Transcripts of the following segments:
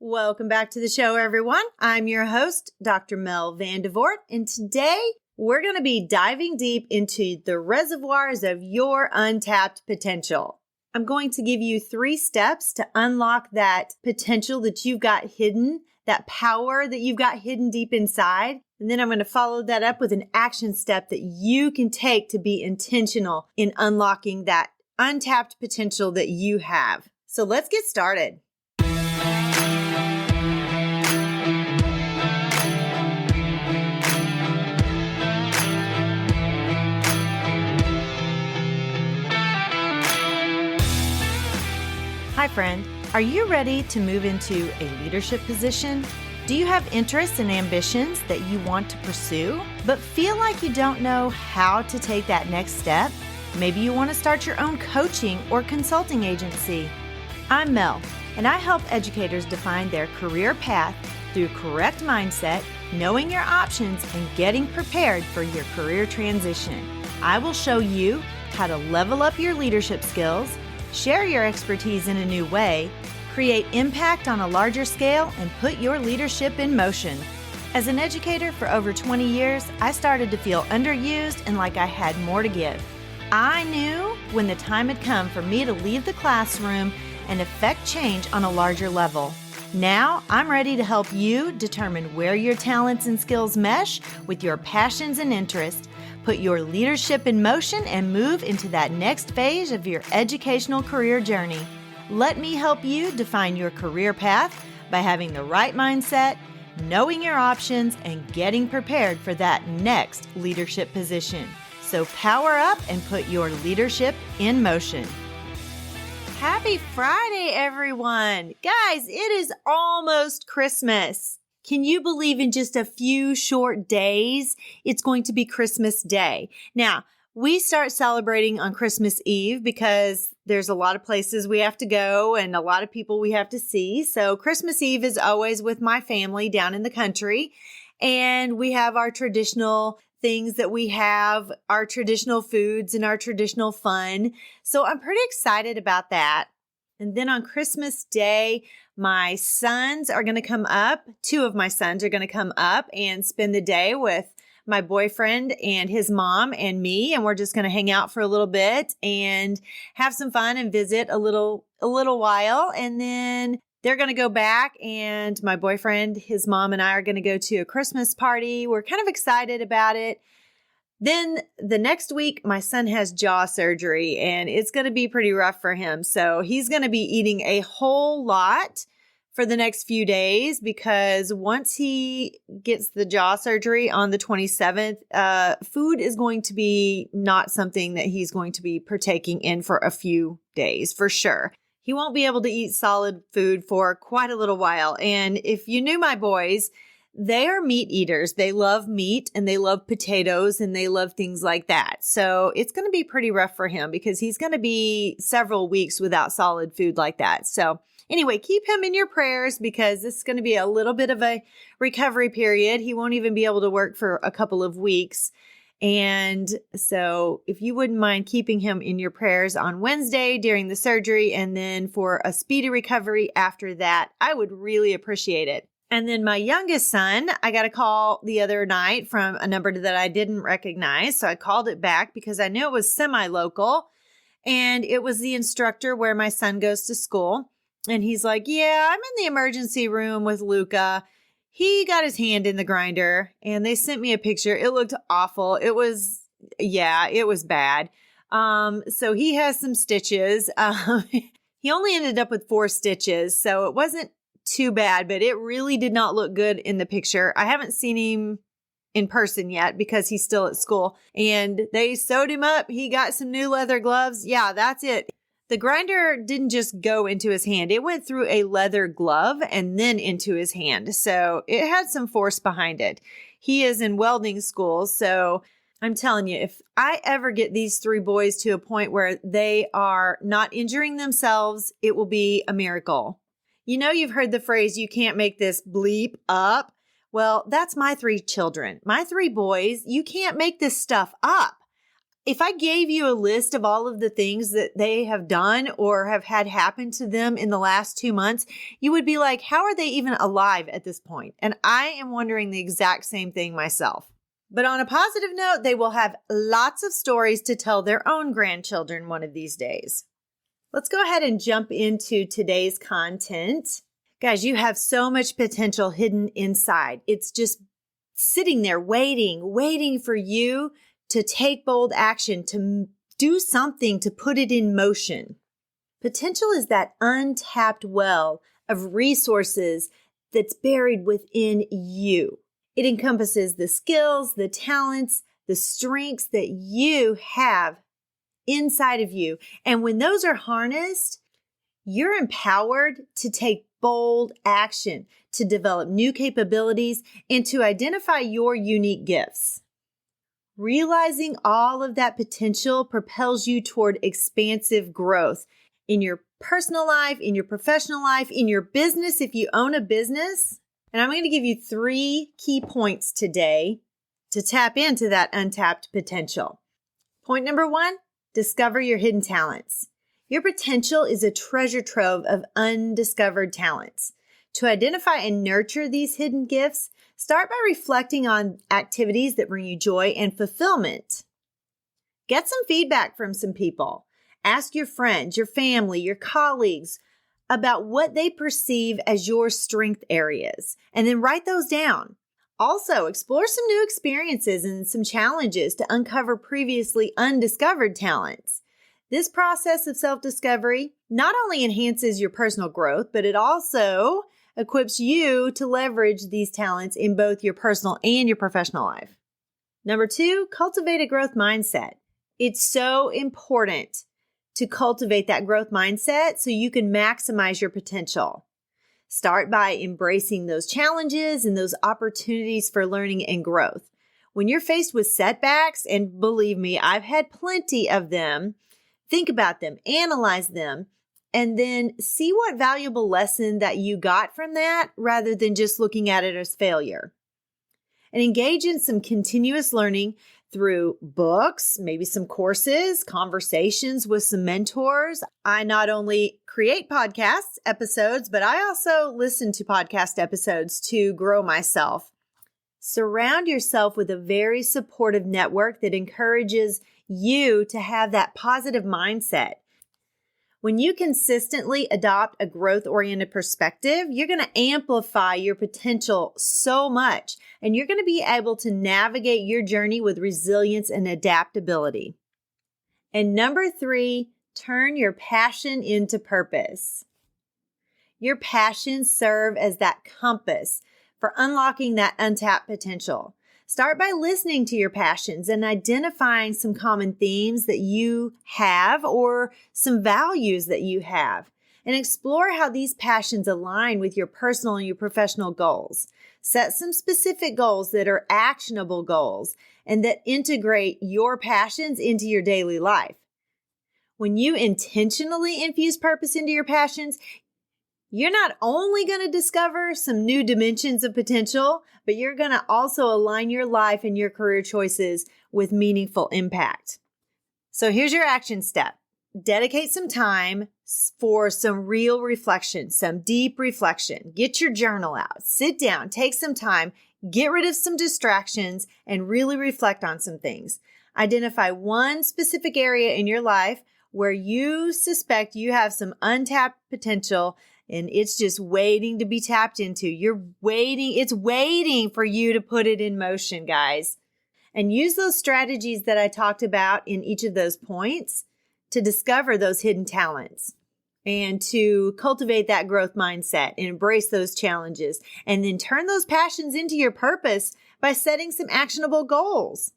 Welcome back to the show, everyone. I'm your host, Dr. Mel Vandevort, and today we're going to be diving deep into the reservoirs of your untapped potential. I'm going to give you 3 steps to unlock that potential that you've got hidden, that power that you've got hidden deep inside. And then I'm going to follow that up with an action step that you can take to be intentional in unlocking that untapped potential that you have. So let's get started. Hi, friend. Are you ready to move into a leadership position? Do you have interests and ambitions that you want to pursue, but feel like you don't know how to take that next step? Maybe you want to start your own coaching or consulting agency. I'm Mel, and I help educators define their career path through correct mindset, knowing your options, and getting prepared for your career transition. I will show you how to level up your leadership skills, share your expertise in a new way, create impact on a larger scale, and put your leadership in motion. As an educator for over 20 years, I started to feel underused and like I had more to give. I knew when the time had come for me to leave the classroom and affect change on a larger level. Now, I'm ready to help you determine where your talents and skills mesh with your passions and interests. Put your leadership in motion and move into that next phase of your educational career journey. Let me help you define your career path by having the right mindset, knowing your options, and getting prepared for that next leadership position. So power up and put your leadership in motion. Happy Friday, everyone. Guys, it is almost Christmas. Can you believe in just a few short days, it's going to be Christmas Day? Now, we start celebrating on Christmas Eve because there's a lot of places we have to go and a lot of people we have to see. So Christmas Eve is always with my family down in the country. And we have our traditional things that we have, our traditional foods and our traditional fun. So I'm pretty excited about that. And then on Christmas Day, my sons are going to come up. 2 of my sons are going to come up and spend the day with my boyfriend and his mom and me. And we're just going to hang out for a little bit and have some fun and visit a little while. And then they're going to go back, and my boyfriend, his mom, and I are going to go to a Christmas party. We're kind of excited about it. Then the next week, my son has jaw surgery, and it's going to be pretty rough for him. So he's going to be eating a whole lot for the next few days because once he gets the jaw surgery on the 27th, food is going to be not something that he's going to be partaking in for a few days for sure. He won't be able to eat solid food for quite a little while. And if you knew my boys, they are meat eaters. They love meat and they love potatoes and they love things like that. So it's going to be pretty rough for him because he's going to be several weeks without solid food like that. So anyway, keep him in your prayers because this is going to be a little bit of a recovery period. He won't even be able to work for a couple of weeks. And so if you wouldn't mind keeping him in your prayers on Wednesday during the surgery and then for a speedy recovery after that, I would really appreciate it. And then my youngest son, I got a call the other night from a number that I didn't recognize. So I called it back because I knew it was semi-local and it was the instructor where my son goes to school. And he's like, yeah, I'm in the emergency room with Luca. He got his hand in the grinder and they sent me a picture. It looked awful. It was bad. So he has some stitches. He only ended up with 4 stitches. So it wasn't too bad, but it really did not look good in the picture. I haven't seen him in person yet because he's still at school and they sewed him up. He got some new leather gloves. Yeah, that's it. The grinder didn't just go into his hand. It went through a leather glove and then into his hand. So it had some force behind it. He is in welding school. So I'm telling you, if I ever get these 3 boys to a point where they are not injuring themselves, it will be a miracle. You know, you've heard the phrase, you can't make this bleep up. Well, that's my 3 children. My 3 boys, you can't make this stuff up. If I gave you a list of all of the things that they have done or have had happen to them in the last 2 months, you would be like, how are they even alive at this point? And I am wondering the exact same thing myself. But on a positive note, they will have lots of stories to tell their own grandchildren one of these days. Let's go ahead and jump into today's content. Guys, you have so much potential hidden inside. It's just sitting there waiting for you to take bold action, to do something, to put it in motion. Potential is that untapped well of resources that's buried within you. It encompasses the skills, the talents, the strengths that you have inside of you. And when those are harnessed, you're empowered to take bold action, to develop new capabilities, and to identify your unique gifts. Realizing all of that potential propels you toward expansive growth in your personal life, in your professional life, in your business, if you own a business. And I'm going to give you 3 key points today to tap into that untapped potential. Point number 1, discover your hidden talents. Your potential is a treasure trove of undiscovered talents. To identify and nurture these hidden gifts, start by reflecting on activities that bring you joy and fulfillment. Get some feedback from some people. Ask your friends, your family, your colleagues about what they perceive as your strength areas, and then write those down. Also, explore some new experiences and some challenges to uncover previously undiscovered talents. This process of self-discovery not only enhances your personal growth, but it also equips you to leverage these talents in both your personal and your professional life. Number 2, cultivate a growth mindset. It's so important to cultivate that growth mindset so you can maximize your potential. Start by embracing those challenges and those opportunities for learning and growth. When you're faced with setbacks, and believe me, I've had plenty of them, think about them, analyze them, and then see what valuable lesson that you got from that rather than just looking at it as failure. And engage in some continuous learning through books, maybe some courses, conversations with some mentors. I not only create podcast episodes, but I also listen to podcast episodes to grow myself. Surround yourself with a very supportive network that encourages you to have that positive mindset. When you consistently adopt a growth-oriented perspective, you're going to amplify your potential so much, and you're going to be able to navigate your journey with resilience and adaptability. And number 3, turn your passion into purpose. Your passions serve as that compass for unlocking that untapped potential. Start by listening to your passions and identifying some common themes that you have or some values that you have, and explore how these passions align with your personal and your professional goals. Set some specific goals that are actionable goals and that integrate your passions into your daily life. When you intentionally infuse purpose into your passions, you're not only going to discover some new dimensions of potential, but you're going to also align your life and your career choices with meaningful impact. So here's your action step. Dedicate some time for some real reflection, some deep reflection. Get your journal out, sit down, take some time, get rid of some distractions, and really reflect on some things. Identify one specific area in your life where you suspect you have some untapped potential and it's just waiting to be tapped into. It's waiting for you to put it in motion, guys. And use those strategies that I talked about in each of those points to discover those hidden talents and to cultivate that growth mindset and embrace those challenges. And then turn those passions into your purpose by setting some actionable goals.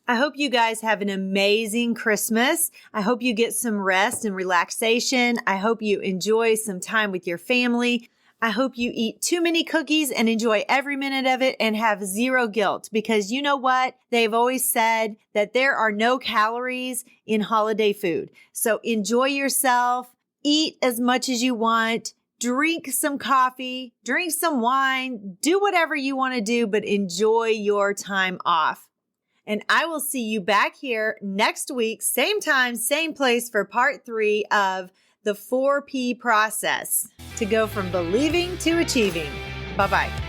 I hope you guys have an amazing Christmas. I hope you get some rest and relaxation. I hope you enjoy some time with your family. I hope you eat too many cookies and enjoy every minute of it and have zero guilt, because you know what? They've always said that there are no calories in holiday food. So enjoy yourself, eat as much as you want, drink some coffee, drink some wine, do whatever you want to do, but enjoy your time off. And I will see you back here next week, same time, same place for part 3 of the 4P process to go from believing to achieving. Bye-bye.